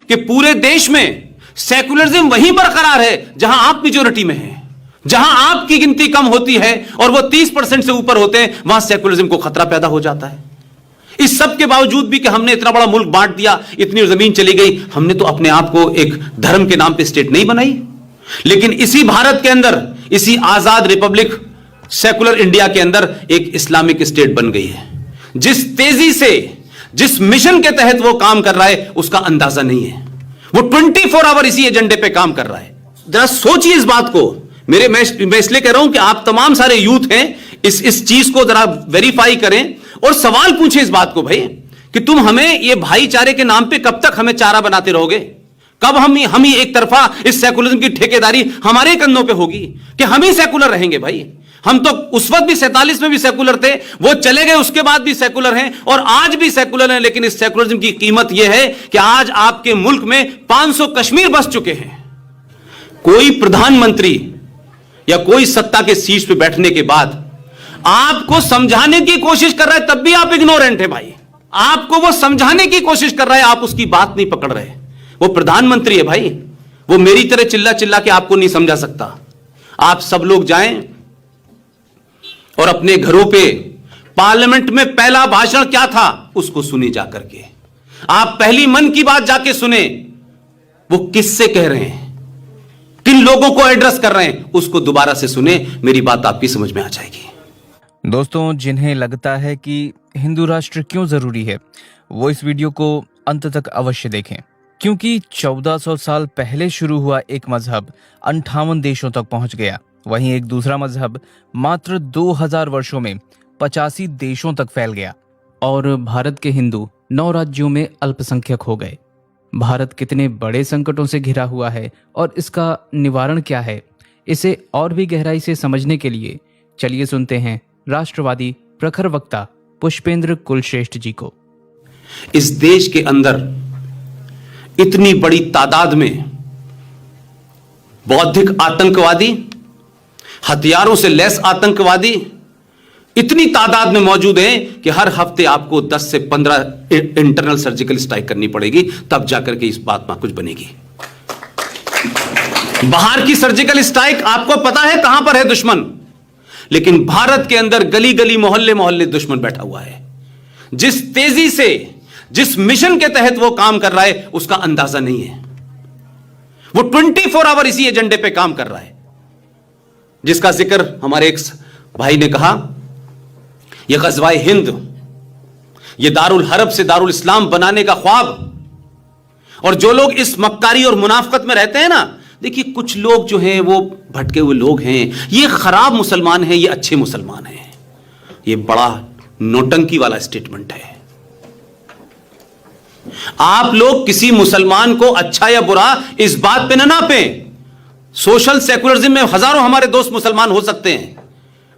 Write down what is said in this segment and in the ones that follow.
कि पूरे देश में सेकुलरिज्म वहीं बरकरार है जहां आप मेजोरिटी में हैं, जहां आपकी गिनती कम होती है और वो 30% से ऊपर होते हैं, वहां सेकुलरिज्म को खतरा पैदा हो जाता है। इस सब के बावजूद भी कि हमने इतना बड़ा मुल्क बांट दिया, इतनी जमीन चली गई, हमने तो अपने आप को एक धर्म के नाम पे स्टेट नहीं बनाई। लेकिन इसी भारत के अंदर, इसी आजाद रिपब्लिक सेकुलर इंडिया के अंदर एक इस्लामिक स्टेट बन गई है। जिस तेजी से, जिस मिशन के तहत वो काम कर रहा है, उसका अंदाजा नहीं है। वो 24 आवर इसी एजेंडे पे काम कर रहा है। जरा सोचिए इस बात को। मैं इसलिए कह रहा हूं कि आप तमाम सारे यूथ हैं, इस चीज को जरा वेरीफाई करें और सवाल पूछे इस बात को, भाई, कि तुम हमें ये भाईचारे के नाम पे कब तक हमें चारा बनाते रहोगे? कब हम ही एक तरफा इस सेकुलरिज्म की ठेकेदारी हमारे कंधों पे होगी कि हम ही सेकुलर रहेंगे? भाई, हम तो उस वक्त भी 47 में भी सेकुलर थे, वो चले गए, उसके बाद भी सेकुलर हैं और आज भी सेकुलर हैं। लेकिन इस सेकुलरिज्म की कीमत यह है कि आज आपके मुल्क में 500 कश्मीर बस चुके हैं। कोई प्रधानमंत्री या कोई सत्ता के शीर्ष पे बैठने के बाद आपको समझाने की कोशिश कर रहा है, तब भी आप इग्नोरेंट है। भाई, आपको वो समझाने की कोशिश कर रहा है, आप उसकी बात नहीं पकड़ रहे। वो प्रधानमंत्री है भाई, वो मेरी तरह चिल्ला चिल्ला के आपको नहीं समझा सकता। आप सब लोग जाएं और अपने घरों पे पार्लियामेंट में पहला भाषण क्या था उसको सुने जाकर के। आप पहली मन की बात जाके सुने, वो किससे कह रहे हैं, किन लोगों को एड्रेस कर रहे हैं, उसको दोबारा से सुने। मेरी बात आपकी समझ में आ जाएगी। दोस्तों, जिन्हें लगता है कि हिंदू राष्ट्र क्यों जरूरी है, वो इस वीडियो को अंत तक अवश्य देखें, क्योंकि 1400 साल पहले शुरू हुआ एक मजहब 58 देशों तक पहुंच गया। वहीं एक दूसरा मजहब मात्र 2000 वर्षों में 85 देशों तक फैल गया और भारत के हिंदू 9 राज्यों में अल्पसंख्यक हो गए। भारत कितने बड़े संकटों से घिरा हुआ है और इसका निवारण क्या है, इसे और भी गहराई से समझने के लिए चलिए सुनते हैं राष्ट्रवादी प्रखर वक्ता पुष्पेंद्र कुलश्रेष्ठ जी को। इस देश के अंदर इतनी बड़ी तादाद में बौद्धिक आतंकवादी, हथियारों से लैस आतंकवादी इतनी तादाद में मौजूद हैं कि हर हफ्ते आपको 10 से 15 इंटरनल सर्जिकल स्ट्राइक करनी पड़ेगी, तब जाकर के इस बात में कुछ बनेगी। बाहर की सर्जिकल स्ट्राइक आपको पता है कहां पर है दुश्मन, लेकिन भारत के अंदर गली गली, मोहल्ले मोहल्ले दुश्मन बैठा हुआ है। जिस तेजी से, जिस मिशन के तहत वो काम कर रहा है, उसका अंदाजा नहीं है। वो 24 आवर इसी एजेंडे पे काम कर रहा है, जिसका जिक्र हमारे एक भाई ने कहा। ये गज़वाए हिंद, ये दारुल हरब से दारुल इस्लाम बनाने का ख्वाब, और जो लोग इस मक्कारी और मुनाफकत में रहते हैं ना, देखिए कुछ लोग जो हैं वो भटके हुए लोग हैं, ये खराब मुसलमान हैं, ये अच्छे मुसलमान हैं। ये बड़ा नौटंकी वाला स्टेटमेंट है। आप लोग किसी मुसलमान को अच्छा या बुरा इस बात पे ना नापें। सोशल सेकुलरिज्म में हजारों हमारे दोस्त मुसलमान हो सकते हैं,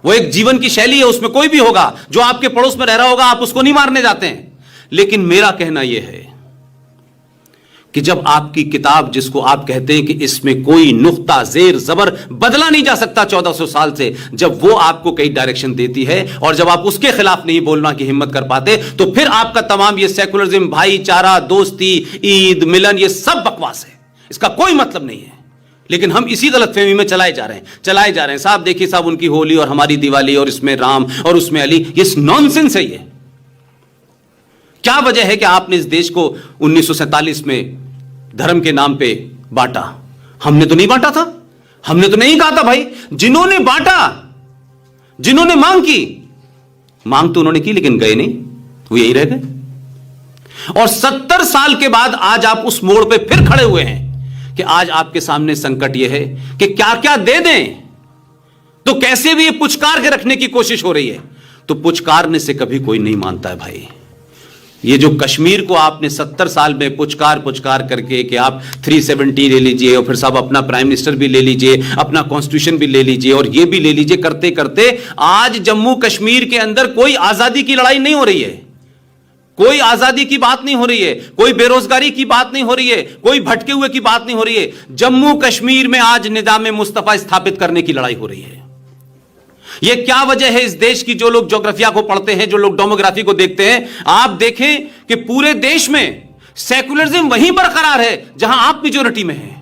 वो एक जीवन की शैली है, उसमें कोई भी होगा जो आपके पड़ोस में रह रहा होगा, आप उसको नहीं मारने जाते हैं। लेकिन मेरा कहना यह है कि जब आपकी किताब, जिसको आप कहते हैं कि इसमें कोई नुक्ता जेर जबर बदला नहीं जा सकता 1400 साल से, जब वो आपको कई डायरेक्शन देती है और जब आप उसके खिलाफ नहीं बोलना की हिम्मत कर पाते, तो फिर आपका तमाम ये सेकुलरिज्म, भाईचारा, दोस्ती, ईद, मिलन, ये सब बकवास है, इसका कोई मतलब नहीं है। लेकिन हम इसी गलतफहमी में चलाए जा रहे हैं। साहब देखिए साहब, उनकी होली और हमारी दिवाली, और इसमें राम और उसमें अली, ये नॉनसेंस है। ये क्या वजह है कि आपने इस देश को 1947 में धर्म के नाम पे बांटा? हमने तो नहीं बांटा था, हमने तो नहीं कहा था भाई। जिन्होंने बांटा, जिन्होंने मांग की, मांग तो उन्होंने की लेकिन गए नहीं, वो यही रह गए। और 70 साल के बाद आज आप उस मोड़ पे फिर खड़े हुए हैं कि आज आपके सामने संकट यह है कि क्या क्या दे दें, तो कैसे भी ये पुचकार के रखने की कोशिश हो रही है। तो पुचकारने से कभी कोई नहीं मानता है भाई। ये जो कश्मीर को आपने 70 साल में पुचकार करके कि आप 370 ले लीजिए और फिर साहब अपना प्राइम मिनिस्टर भी ले लीजिए, अपना कॉन्स्टिट्यूशन भी ले लीजिए और ये भी ले लीजिए, करते करते आज जम्मू कश्मीर के अंदर कोई आजादी की लड़ाई नहीं हो रही है, कोई आजादी की बात नहीं हो रही है, कोई बेरोजगारी की बात नहीं हो रही है, कोई भटके हुए की बात नहीं हो रही है। जम्मू कश्मीर में आज निजाम मुस्तफा स्थापित करने की लड़ाई हो रही है। यह क्या वजह है इस देश की? जो लोग ज्योग्राफिया को पढ़ते हैं, जो लोग डेमोग्राफी को देखते हैं, आप देखें कि पूरे देश में सेकुलरिज्म वहीं बरकरार है जहां आप मेजोरिटी में हैं,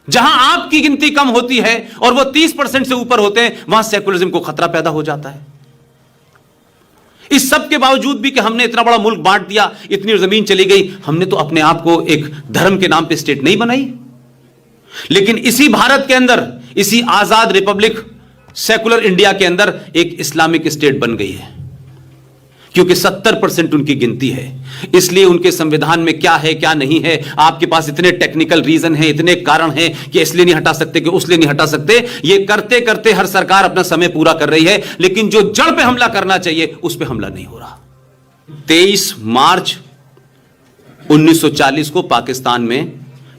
जहां आपकी गिनती कम होती है और वो 30% से ऊपर होते हैं, वहां सेकुलरिज्म को खतरा पैदा हो जाता है। इस सब के बावजूद भी कि हमने इतना बड़ा मुल्क बांट दिया, इतनी जमीन चली गई, हमने तो अपने आप को एक धर्म के नाम पे स्टेट नहीं बनाई। लेकिन इसी भारत के अंदर, इसी आजाद रिपब्लिक सेकुलर इंडिया के अंदर एक इस्लामिक स्टेट बन गई है, क्योंकि 70% उनकी गिनती है। इसलिए उनके संविधान में क्या है क्या नहीं है, आपके पास इतने टेक्निकल रीजन हैं, इतने कारण हैं कि इसलिए नहीं हटा सकते, कि उसलिए नहीं हटा सकते। ये करते करते हर सरकार अपना समय पूरा कर रही है, लेकिन जो जड़ पे हमला करना चाहिए उस पे हमला नहीं हो रहा। 23 मार्च 1940 को पाकिस्तान में,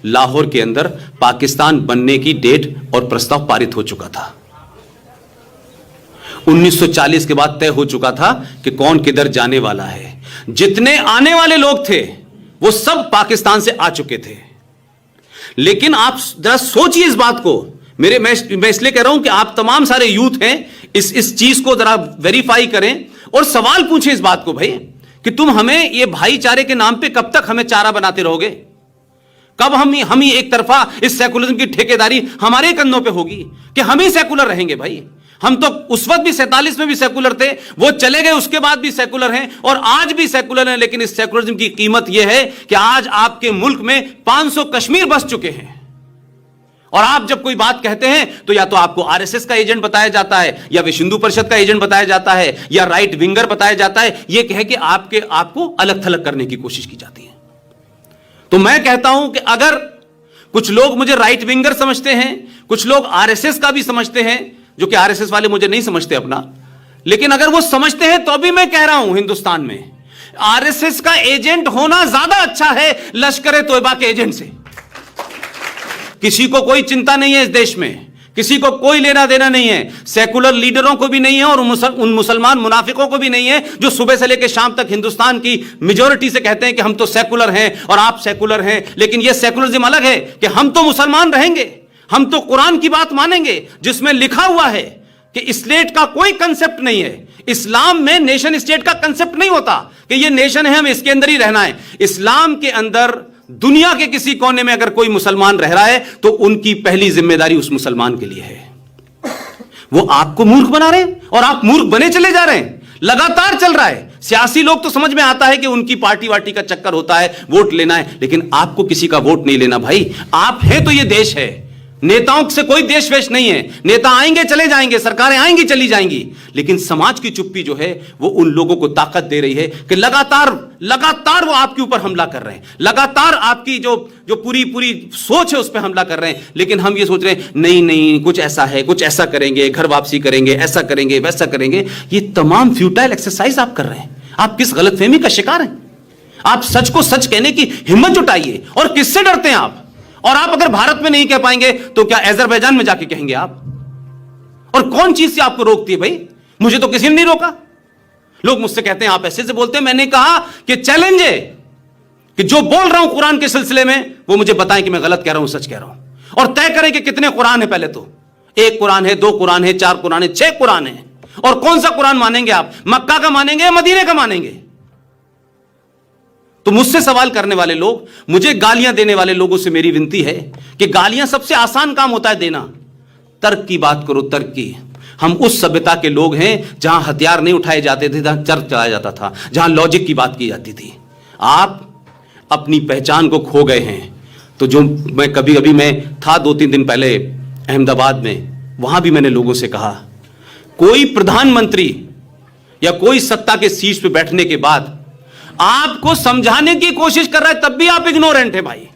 लाहौर के अंदर पाकिस्तान बनने की डेट और प्रस्ताव पारित हो चुका था। 1940 के बाद तय हो चुका था कि कौन किधर जाने वाला है। जितने आने वाले लोग थे वो सब पाकिस्तान से आ चुके थे। लेकिन आप जरा सोचिए इस बात को, मैं इसलिए कह रहा हूं कि आप तमाम सारे यूथ हैं, इस चीज को जरा वेरीफाई करें और सवाल पूछें इस बात को, भाई, कि तुम हमें ये भाईचारे के नाम पे कब तक हमें चारा बनाते रहोगे? कब हम ही एक तरफा इस सेकुलरिज्म की ठेकेदारी हमारे कंधों पे होगी कि हम ही सेकुलर रहेंगे? भाई, हम तो उस वक्त भी 47 में भी सेकुलर थे, वो चले गए, उसके बाद भी सेकुलर हैं और आज भी सेकुलर हैं। लेकिन इस सेकुलरिज्म की कीमत यह है कि आज आपके मुल्क में 500 कश्मीर बस चुके हैं और आप जब कोई बात कहते हैं तो या तो आपको आरएसएस का एजेंट बताया जाता है, या विश्व हिंदू परिषद का एजेंट बताया जाता है, या राइट विंगर बताया जाता है। यह कह के आपको अलग थलग करने की कोशिश की जाती है। तो मैं कहता हूं कि अगर कुछ लोग मुझे राइट विंगर समझते हैं, कुछ लोग आरएसएस का भी समझते हैं, जो कि आरएसएस वाले मुझे नहीं समझते अपना, लेकिन अगर वो समझते हैं तो भी मैं कह रहा हूं, हिंदुस्तान में आरएसएस का एजेंट होना ज्यादा अच्छा है लश्कर तोयबा के एजेंट से। किसी को कोई चिंता नहीं है इस देश में, किसी को कोई लेना देना नहीं है, सेकुलर लीडरों को भी नहीं है और उन मुसलमान मुनाफिकों को भी नहीं है जो सुबह से लेकर शाम तक हिंदुस्तान की मेजॉरिटी से कहते हैं कि हम तो सेकुलर हैं और आप सेकुलर हैं। लेकिन यह सेकुलरिज्म अलग है कि हम तो मुसलमान रहेंगे, हम तो कुरान की बात मानेंगे जिसमें लिखा हुआ है कि स्टेट का कोई कंसेप्ट नहीं है। इस्लाम में नेशन स्टेट का कंसेप्ट नहीं होता कि ये नेशन है, हम इसके अंदर ही रहना है। इस्लाम के अंदर दुनिया के किसी कोने में अगर कोई मुसलमान रह रहा है तो उनकी पहली जिम्मेदारी उस मुसलमान के लिए है। वो आपको मूर्ख बना रहे हैं और आप मूर्ख बने चले जा रहे हैं, लगातार चल रहा है। सियासी लोग तो समझ में आता है कि उनकी पार्टी वार्टी का चक्कर होता है, वोट लेना है, लेकिन आपको किसी का वोट नहीं लेना भाई। आप हैं तो ये देश है, नेताओं से कोई देश वेश नहीं है। नेता आएंगे चले जाएंगे, सरकारें आएंगी चली जाएंगी, लेकिन समाज की चुप्पी जो है वो उन लोगों को ताकत दे रही है कि लगातार वो आपके ऊपर हमला कर रहे हैं, लगातार आपकी जो पूरी सोच है उस पर हमला कर रहे हैं। लेकिन हम ये सोच रहे हैं नहीं कुछ ऐसा है, कुछ ऐसा करेंगे, घर वापसी करेंगे, ऐसा करेंगे, वैसा करेंगे। ये तमाम फ्यूटाइल एक्सरसाइज आप कर रहे हैं। आप किस गलतफहमी का शिकार हैं? आप सच को सच कहने की हिम्मत जुटाइए। और किससे डरते हैं आप? और आप अगर भारत में नहीं कह पाएंगे तो क्या अजरबैजान में जाके कहेंगे आप? और कौन चीज से आपको रोकती है भाई? मुझे तो किसी ने नहीं रोका। लोग मुझसे कहते हैं आप ऐसे से बोलते हैं। मैंने कहा कि चैलेंज है कि जो बोल रहा हूं कुरान के सिलसिले में वो मुझे बताएं कि मैं गलत कह रहा हूं, सच कह रहा हूं। और तय करें कि कितने कुरान है। पहले तो 1 कुरान है, 2 कुरान है, 4 कुरान है, 6 कुरान है। और कौन सा कुरान मानेंगे आप? मक्का का मानेंगे या मदीने का मानेंगे? तो मुझसे सवाल करने वाले लोग, मुझे गालियां देने वाले लोगों से मेरी विनती है कि गालियां सबसे आसान काम होता है देना। तर्क की बात करो, तर्क की। हम उस सभ्यता के लोग हैं जहां हथियार नहीं उठाए जाते थे, जहां तर्क चलाया जाता था, जहां लॉजिक की बात की जाती थी। आप अपनी पहचान को खो गए हैं। तो जो मैं कभी मैं था 2-3 दिन पहले अहमदाबाद में, वहां भी मैंने लोगों से कहा, कोई प्रधानमंत्री या कोई सत्ता के शीर्ष पे बैठने के बाद आपको समझाने की कोशिश कर रहा है, तब भी आप इग्नोरेंट है भाई।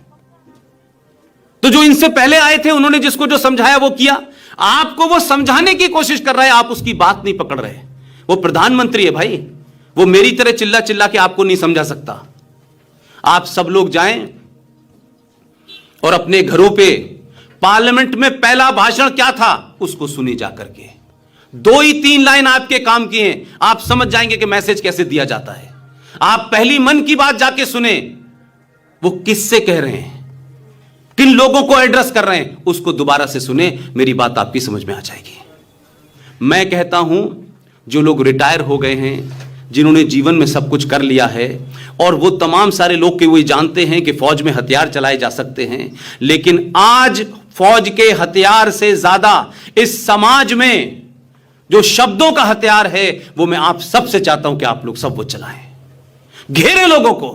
तो जो इनसे पहले आए थे उन्होंने जिसको जो समझाया वो किया, आपको वो समझाने की कोशिश कर रहा है, आप उसकी बात नहीं पकड़ रहे। वो प्रधानमंत्री है भाई, वो मेरी तरह चिल्ला चिल्ला के आपको नहीं समझा सकता। आप सब लोग जाएं और अपने घरों पे पार्लियामेंट में पहला भाषण क्या था उसको सुनी जाकर के। 2 ही 3 लाइन आपके काम की हैं, आप समझ जाएंगे कि मैसेज कैसे दिया जाता है। आप पहली मन की बात जाके सुने, वो किससे कह रहे हैं, किन लोगों को एड्रेस कर रहे हैं, उसको दोबारा से सुने, मेरी बात आपकी समझ में आ जाएगी। मैं कहता हूं जो लोग रिटायर हो गए हैं, जिन्होंने जीवन में सब कुछ कर लिया है, और वो तमाम सारे लोग के वो जानते हैं कि फौज में हथियार चलाए जा सकते हैं, लेकिन आज फौज के हथियार से ज्यादा इस समाज में जो शब्दों का हथियार है वो मैं आप सबसे चाहता हूं कि आप लोग सब वो चलाएं। घेरे लोगों को,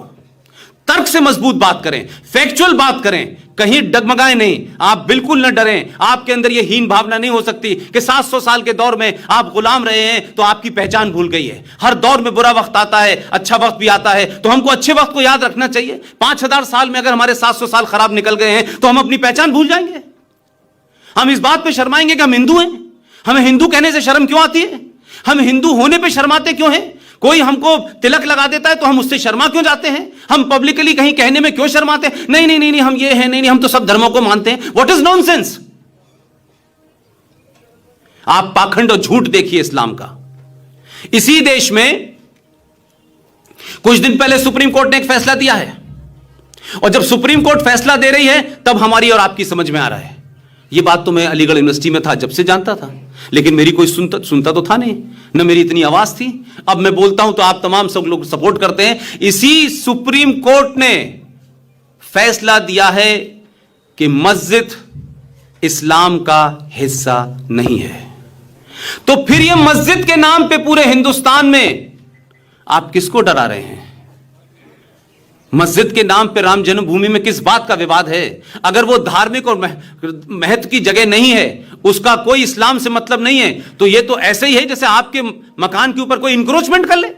तर्क से मजबूत बात करें, फैक्चुअल बात करें, कहीं डगमगाए नहीं। आप बिल्कुल न डरें। आपके अंदर यह हीन भावना नहीं हो सकती कि 700 साल के दौर में आप गुलाम रहे हैं तो आपकी पहचान भूल गई है। हर दौर में बुरा वक्त आता है, अच्छा वक्त भी आता है, तो हमको अच्छे वक्त को याद रखना चाहिए। 5000 साल में अगर हमारे 700 साल खराब निकल गए हैं तो हम अपनी पहचान भूल जाएंगे। हम इस बात पर शर्माएंगे कि हम हिंदू हैं। हमें हिंदू कहने से शर्म क्यों आती है? हम हिंदू होने पे शर्माते क्यों हैं? कोई हमको तिलक लगा देता है तो हम उससे शर्मा क्यों जाते हैं? हम पब्लिकली कहीं कहने में क्यों शर्माते हैं? नहीं नहीं नहीं नहीं, हम ये हैं, नहीं नहीं, हम तो सब धर्मों को मानते हैं। What is nonsense? आप पाखंड और झूठ देखिए इस्लाम का। इसी देश में कुछ दिन पहले सुप्रीम कोर्ट ने एक फैसला दिया है, और जब सुप्रीम कोर्ट फैसला दे रही है तब हमारी और आपकी समझ में आ रहा है। ये बात तो मैं अलीगढ़ यूनिवर्सिटी में था जब से जानता था, लेकिन मेरी कोई सुनता तो था नहीं, न मेरी इतनी आवाज थी। अब मैं बोलता हूं तो आप तमाम सब लोग सपोर्ट करते हैं। इसी सुप्रीम कोर्ट ने फैसला दिया है कि मस्जिद इस्लाम का हिस्सा नहीं है। तो फिर यह मस्जिद के नाम पे पूरे हिंदुस्तान में आप किसको डरा रहे हैं? मस्जिद के नाम पे राम जन्मभूमि में किस बात का विवाद है? अगर वो धार्मिक और महत्व की जगह नहीं है, उसका कोई इस्लाम से मतलब नहीं है, तो ये तो ऐसे ही है जैसे आपके मकान के ऊपर कोई इंक्रोचमेंट कर ले।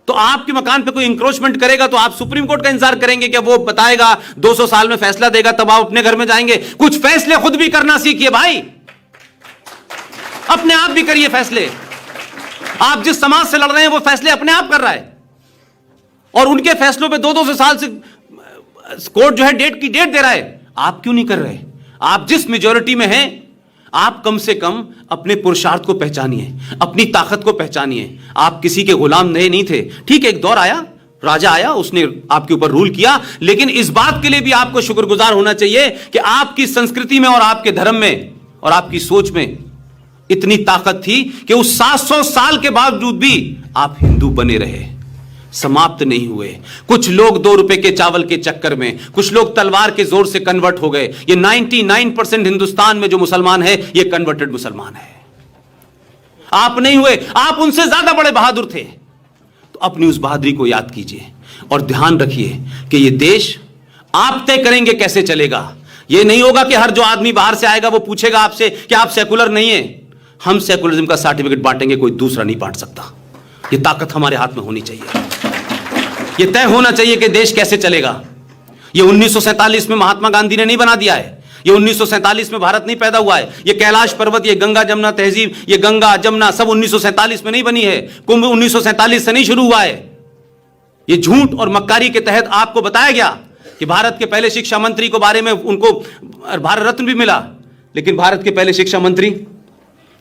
तो आपके मकान पे कोई इंक्रोचमेंट करेगा तो आप सुप्रीम कोर्ट का इंतजार करेंगे कि वो बताएगा, 200 साल में फैसला देगा, तब आप अपने घर में जाएंगे? कुछ फैसले खुद भी करना सीखिए भाई, अपने आप भी करिए फैसले। आप जिस समाज से लड़ रहे हैं वो फैसले अपने आप कर रहा है, और उनके फैसलों पे 2-2 साल से कोर्ट जो है डेट दे रहा है। आप क्यों नहीं कर रहे? आप जिस मेजॉरिटी में हैं, आप कम से कम अपने पुरुषार्थ को पहचानिए, अपनी ताकत को पहचानिए। आप किसी के गुलाम नहीं थे। ठीक है, एक दौर आया, राजा आया, उसने आपके ऊपर रूल किया, लेकिन इस बात के लिए भी आपको शुक्रगुजार होना चाहिए कि आपकी संस्कृति में और आपके धर्म में और आपकी सोच में इतनी ताकत थी कि उस 700 साल के बावजूद भी आप हिंदू बने रहे, समाप्त नहीं हुए। कुछ लोग 2 रुपए के चावल के चक्कर में, कुछ लोग तलवार के जोर से कन्वर्ट हो गए। ये 99% हिंदुस्तान में जो मुसलमान है ये कन्वर्टेड मुसलमान है। आप नहीं हुए, आप उनसे ज्यादा बड़े बहादुर थे। तो अपनी उस बहादुरी को याद कीजिए और ध्यान रखिए कि ये देश आप तय करेंगे कैसे चलेगा। ये नहीं होगा कि हर जो आदमी बाहर से आएगा वो पूछेगा आपसे कि आप सेकुलर नहीं है। हम सेकुलरिज्म का सर्टिफिकेट बांटेंगे, कोई दूसरा नहीं बांट सकता। ये ताकत हमारे हाथ में होनी चाहिए। ये तय होना चाहिए कि देश कैसे चलेगा। ये 1947 में महात्मा गांधी ने नहीं बना दिया है। ये 1947 में भारत नहीं पैदा हुआ है। ये कैलाश पर्वत, ये गंगा जमुना तहजीब, ये गंगा जमुना सब 1947 में नहीं बनी है। कुंभ 1947 से नहीं शुरू हुआ है। ये झूठ और मक्कारी के तहत आपको बताया गया कि भारत के पहले शिक्षा मंत्री को बारे में उनको भारत रत्न भी मिला, लेकिन भारत के पहले शिक्षा मंत्री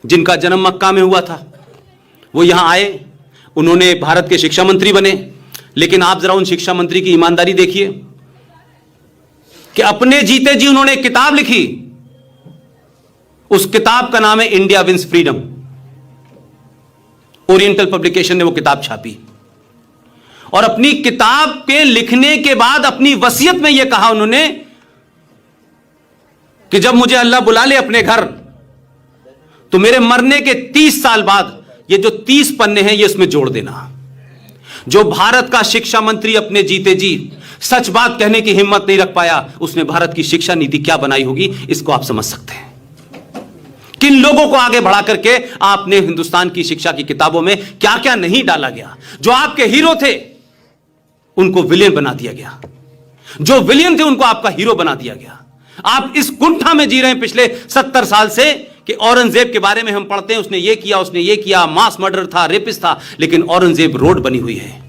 जिनका जन्म मक्का में हुआ था वो यहां आए, उन्होंने भारत के शिक्षा मंत्री बने। लेकिन आप जरा उन शिक्षा मंत्री की ईमानदारी देखिए कि अपने जीते जी उन्होंने एक किताब लिखी। उस किताब का नाम है India wins freedom. Oriental publication ने वो किताब छापी, और अपनी किताब के लिखने के बाद अपनी वसीयत में यह कहा उन्होंने कि जब मुझे अल्लाह बुला ले अपने घर तो मेरे मरने के 30 साल बाद ये जो 30 पन्ने हैं ये इसमें जोड़ देना। जो भारत का शिक्षा मंत्री अपने जीते जी सच बात कहने की हिम्मत नहीं रख पाया, उसने भारत की शिक्षा नीति क्या बनाई होगी इसको आप समझ सकते हैं। किन लोगों को आगे बढ़ा करके आपने हिंदुस्तान की शिक्षा की किताबों में क्या क्या नहीं डाला गया। जो आपके हीरो थे उनको विलेन बना दिया गया, जो विलेन थे उनको आपका हीरो बना दिया गया। आप इस कुंठा में जी रहे हैं पिछले 70 साल से कि औरंगजेब के बारे में हम पढ़ते हैं, उसने ये किया, उसने ये किया, मास मर्डर था, रेपिस्ट था, लेकिन औरंगजेब रोड बनी हुई है।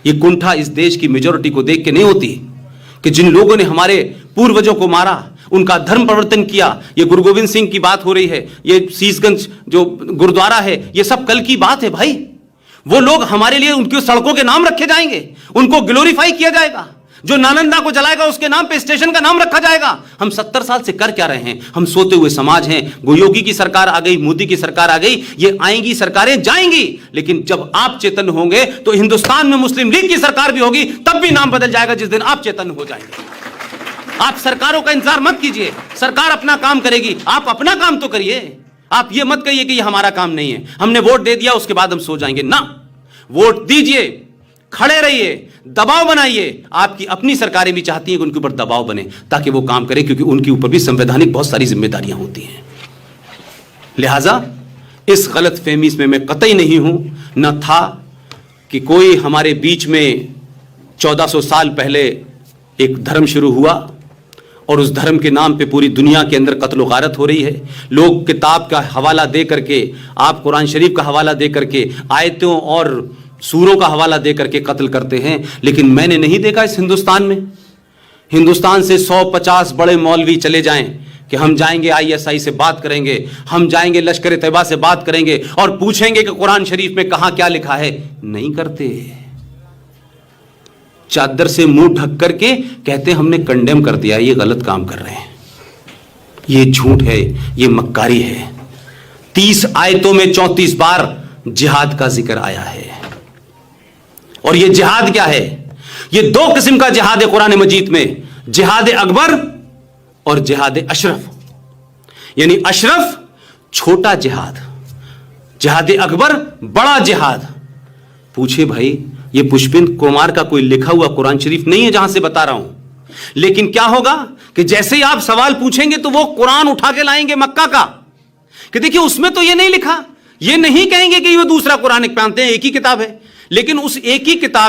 ये कुंठा इस देश की मेजॉरिटी को देख के नहीं होती कि जिन लोगों ने हमारे पूर्वजों को मारा, उनका धर्म परिवर्तन किया। ये गुरु गोविंद सिंह की बात हो रही है, ये शीशगंज जो गुरुद्वारा है, ये सब कल की बात है भाई। वो लोग हमारे लिए उनकी सड़कों के नाम रखे जाएंगे, उनको ग्लोरीफाई किया जाएगा। जो नालंदा को जलाएगा उसके नाम पे स्टेशन का नाम रखा जाएगा। हम 70 साल से कर क्या रहे हैं? हम सोते हुए समाज हैं। योगी की सरकार आ गई, मोदी की सरकार आ गई, ये आएंगी सरकारें जाएंगी, लेकिन जब आप चेतन होंगे तो हिंदुस्तान में मुस्लिम लीग की सरकार भी होगी, तब भी नाम बदल जाएगा जिस दिन आप चेतन हो जाएंगे। आप सरकारों का इंतजार मत कीजिए, सरकार अपना काम करेगी, आप अपना काम तो करिए। आप ये मत कहिए कि ये हमारा काम नहीं है, हमने वोट दे दिया उसके बाद हम सो जाएंगे। ना, वोट दीजिए, खड़े रहिए, दबाव बनाइए। आपकी अपनी सरकारें भी चाहती हैं कि उनके ऊपर दबाव बने ताकि वो काम करें, क्योंकि उनके ऊपर भी संवैधानिक बहुत सारी जिम्मेदारियां होती हैं। लिहाजा इस गलत फहमी में मैं कतई नहीं हूं, न था कि कोई हमारे बीच में 1400 साल पहले एक धर्म शुरू हुआ और उस धर्म के नाम पे पूरी दुनिया के अंदर कत्ल गारत हो रही है। लोग किताब का हवाला दे करके, आप कुरान शरीफ का हवाला दे करके, आयतों और सूरों का हवाला दे करके कत्ल करते हैं। लेकिन मैंने नहीं देखा इस हिंदुस्तान में, हिंदुस्तान से 150 बड़े मौलवी चले जाएं कि हम जाएंगे ISI से बात करेंगे, हम जाएंगे लश्कर तैयबा से बात करेंगे और पूछेंगे कि कुरान शरीफ में कहां क्या लिखा है। नहीं करते, चादर से मुंह ढक करके कहते हमने कंडेम कर दिया, ये गलत काम कर रहे हैं, ये झूठ है, ये मक्कारी है। 30 आयतों में 34 बार जिहाद का जिक्र आया है। और ये जिहाद क्या है? ये 2 किस्म का जिहाद है कुरान मजीद में, जिहाद अकबर और जिहाद अशरफ। यानी अशरफ छोटा जिहाद, जिहाद अकबर बड़ा जिहाद। पूछे भाई, ये पुष्पिंद कुमार का कोई लिखा हुआ कुरान शरीफ नहीं है जहां से बता रहा हूं, लेकिन क्या होगा कि जैसे ही आप सवाल पूछेंगे तो वो कुरान उठा के लाएंगे मक्का का कि देखिए उसमें तो ये नहीं लिखा। ये नहीं कहेंगे कि ये दूसरा कुरान मानते हैं, एक ही किताब है, लेकिन उस एक ही किताब